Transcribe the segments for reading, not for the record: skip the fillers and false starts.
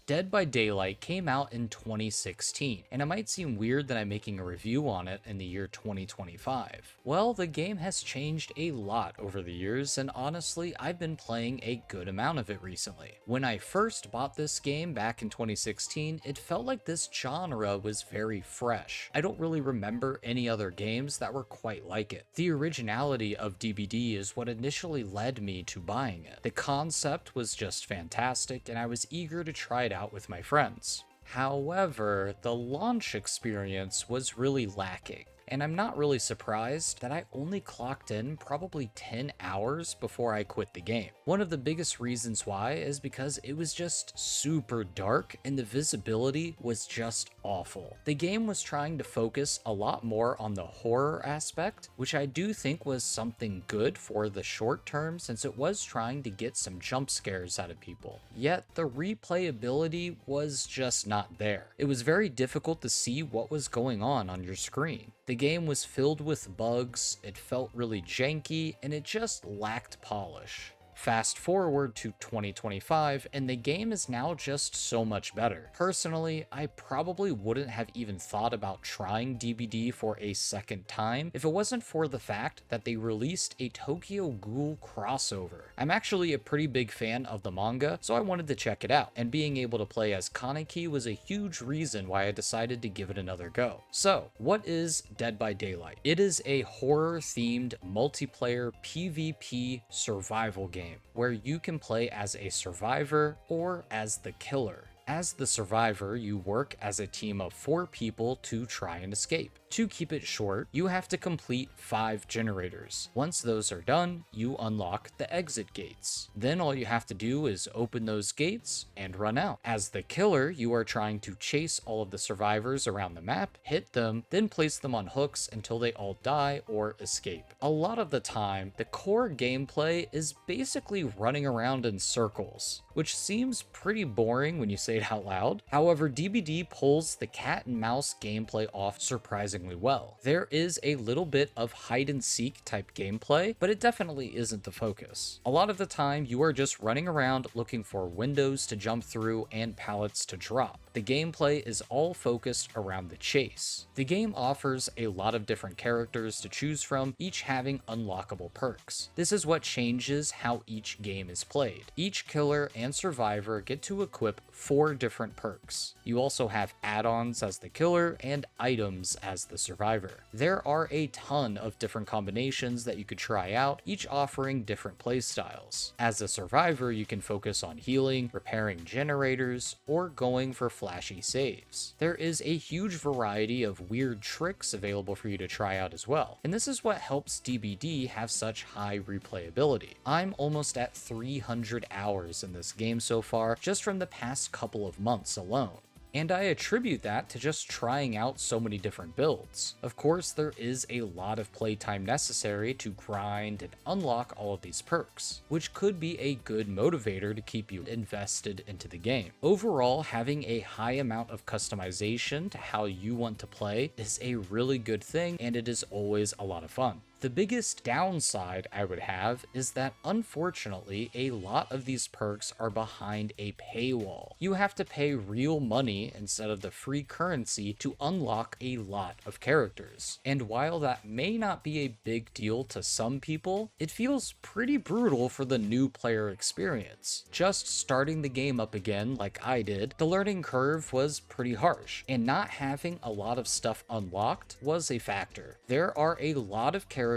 Dead by Daylight came out in 2016, and it might seem weird that I'm making a review on it in the year 2025. Well, the game has changed a lot over the years, and honestly, I've been playing a good amount of it recently. When I first bought this game back in 2016, it felt like this genre was very fresh. I don't really remember any other games that were quite like it. The originality of DBD is what initially led me to buying it. The concept was just fantastic, and I was eager to try it out with my friends. However, the launch experience was really lacking. And I'm not really surprised that I only clocked in probably 10 hours before I quit the game. One of the biggest reasons why is because it was just super dark and the visibility was just awful. The game was trying to focus a lot more on the horror aspect, which I do think was something good for the short term since it was trying to get some jump scares out of people. Yet the replayability was just not there. It was very difficult to see what was going on your screen. The game was filled with bugs, it felt really janky, and it just lacked polish. Fast forward to 2025, and the game is now just so much better. Personally, I probably wouldn't have even thought about trying DBD for a second time if it wasn't for the fact that they released a Tokyo Ghoul crossover. I'm actually a pretty big fan of the manga, so I wanted to check it out, and being able to play as Kaneki was a huge reason why I decided to give it another go. So, what is Dead by Daylight? It is a horror-themed multiplayer PvP survival game where you can play as a survivor or as the killer. As the survivor, you work as a team of 4 people to try and escape. To keep it short, you have to complete 5 generators. Once those are done, you unlock the exit gates. Then all you have to do is open those gates and run out. As the killer, you are trying to chase all of the survivors around the map, hit them, then place them on hooks until they all die or escape. A lot of the time, the core gameplay is basically running around in circles, which seems pretty boring when you say it out loud. However, DBD pulls the cat and mouse gameplay off surprisingly well. There is a little bit of hide and seek type gameplay, but it definitely isn't the focus. A lot of the time, you are just running around looking for windows to jump through and pallets to drop. The gameplay is all focused around the chase. The game offers a lot of different characters to choose from, each having unlockable perks. This is what changes how each game is played. Each killer and survivor get to equip 4 different perks. You also have add-ons as the killer and items as the survivor. There are a ton of different combinations that you could try out, each offering different playstyles. As a survivor, you can focus on healing, repairing generators, or going for flashy saves. There is a huge variety of weird tricks available for you to try out as well, and this is what helps DBD have such high replayability. I'm almost at 300 hours in this game so far, just from the past couple of months alone. And I attribute that to just trying out so many different builds. Of course, there is a lot of playtime necessary to grind and unlock all of these perks, which could be a good motivator to keep you invested into the game. Overall, having a high amount of customization to how you want to play is a really good thing, and it is always a lot of fun. The biggest downside I would have is that unfortunately a lot of these perks are behind a paywall. You have to pay real money instead of the free currency to unlock a lot of characters. And while that may not be a big deal to some people, it feels pretty brutal for the new player experience. Just starting the game up again like I did, the learning curve was pretty harsh, and not having a lot of stuff unlocked was a factor. There are a lot of characters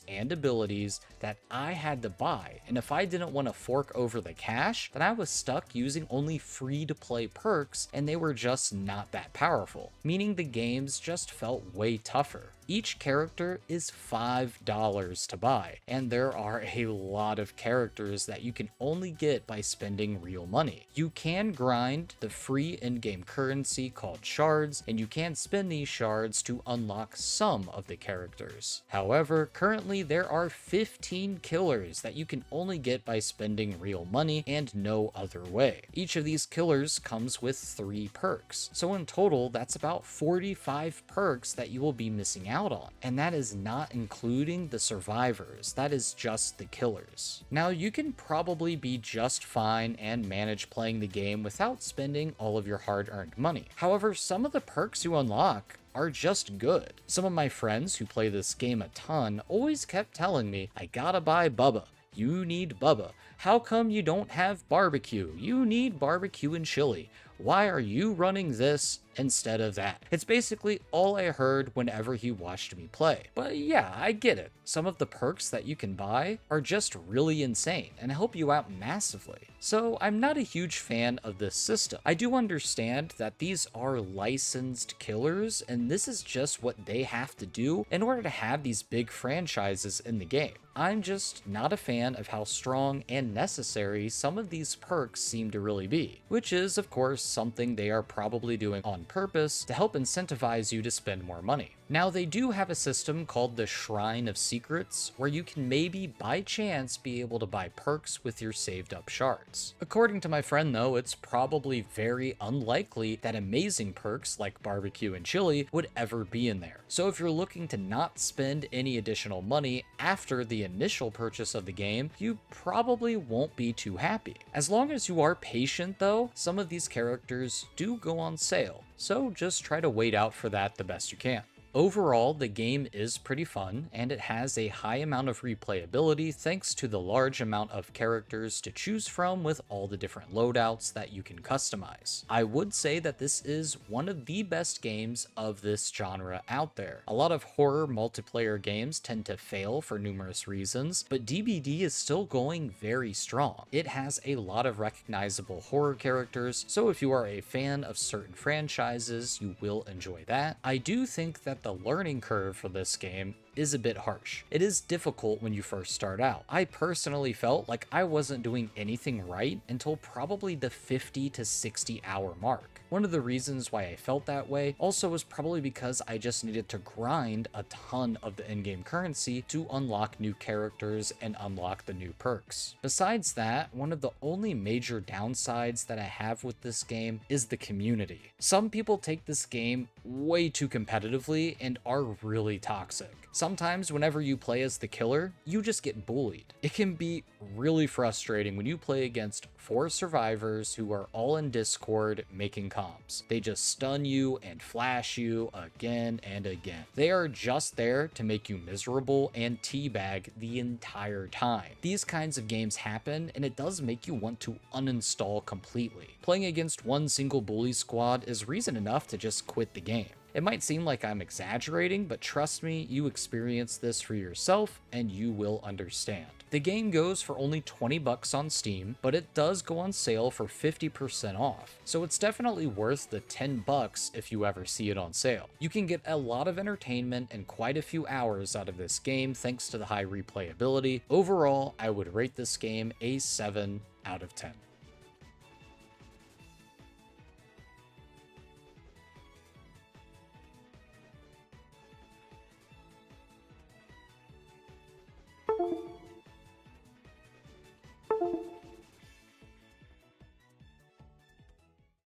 and abilities that I had to buy, and if I didn't want to fork over the cash, then I was stuck using only free-to-play perks, and they were just not that powerful, meaning the games just felt way tougher. Each character is $5 to buy, and there are a lot of characters that you can only get by spending real money. You can grind the free in-game currency called shards, and you can spend these shards to unlock some of the characters. However, currently there are 15 killers that you can only get by spending real money and no other way. Each of these killers comes with 3 perks, so in total that's about 45 perks that you will be missing out out on, and that is not including the survivors, that is just the killers. Now, you can probably be just fine and manage playing the game without spending all of your hard-earned money. However, some of the perks you unlock are just good. Some of my friends who play this game a ton always kept telling me, I gotta buy Bubba. You need Bubba. How come you don't have barbecue? You need barbecue and chili. Why are you running this instead of that? It's basically all I heard whenever he watched me play. But yeah, I get it. Some of the perks that you can buy are just really insane and help you out massively. So I'm not a huge fan of this system. I do understand that these are licensed killers and this is just what they have to do in order to have these big franchises in the game. I'm just not a fan of how strong and necessary some of these perks seem to really be, which is of course something they are probably doing on purpose to help incentivize you to spend more money. Now, they do have a system called the Shrine of Secrets, where you can maybe by chance be able to buy perks with your saved up shards. According to my friend though, it's probably very unlikely that amazing perks like barbecue and chili would ever be in there. So if you're looking to not spend any additional money after the initial purchase of the game, you probably won't be too happy. As long as you are patient though, some of these characters do go on sale, so just try to wait out for that the best you can. Overall, the game is pretty fun, and it has a high amount of replayability thanks to the large amount of characters to choose from with all the different loadouts that you can customize. I would say that this is one of the best games of this genre out there. A lot of horror multiplayer games tend to fail for numerous reasons, but DBD is still going very strong. It has a lot of recognizable horror characters, so if you are a fan of certain franchises, you will enjoy that. I do think that the learning curve for this game is a bit harsh. It is difficult when you first start out. I personally felt like I wasn't doing anything right until probably the 50 to 60 hour mark. One of the reasons why I felt that way also was probably because I just needed to grind a ton of the in-game currency to unlock new characters and unlock the new perks. Besides that, one of the only major downsides that I have with this game is the community. Some people take this game way too competitively and are really toxic. Sometimes whenever you play as the killer, you just get bullied. It can be really frustrating when you play against 4 survivors who are all in Discord making comms. They just stun you and flash you again and again. They are just there to make you miserable and teabag the entire time. These kinds of games happen, and it does make you want to uninstall completely. Playing against one single bully squad is reason enough to just quit the game. It might seem like I'm exaggerating, but trust me, you experience this for yourself and you will understand. The game goes for only 20 bucks on Steam, but it does go on sale for 50% off, so it's definitely worth the 10 bucks if you ever see it on sale. You can get a lot of entertainment and quite a few hours out of this game thanks to the high replayability. Overall, I would rate this game a 7 out of 10.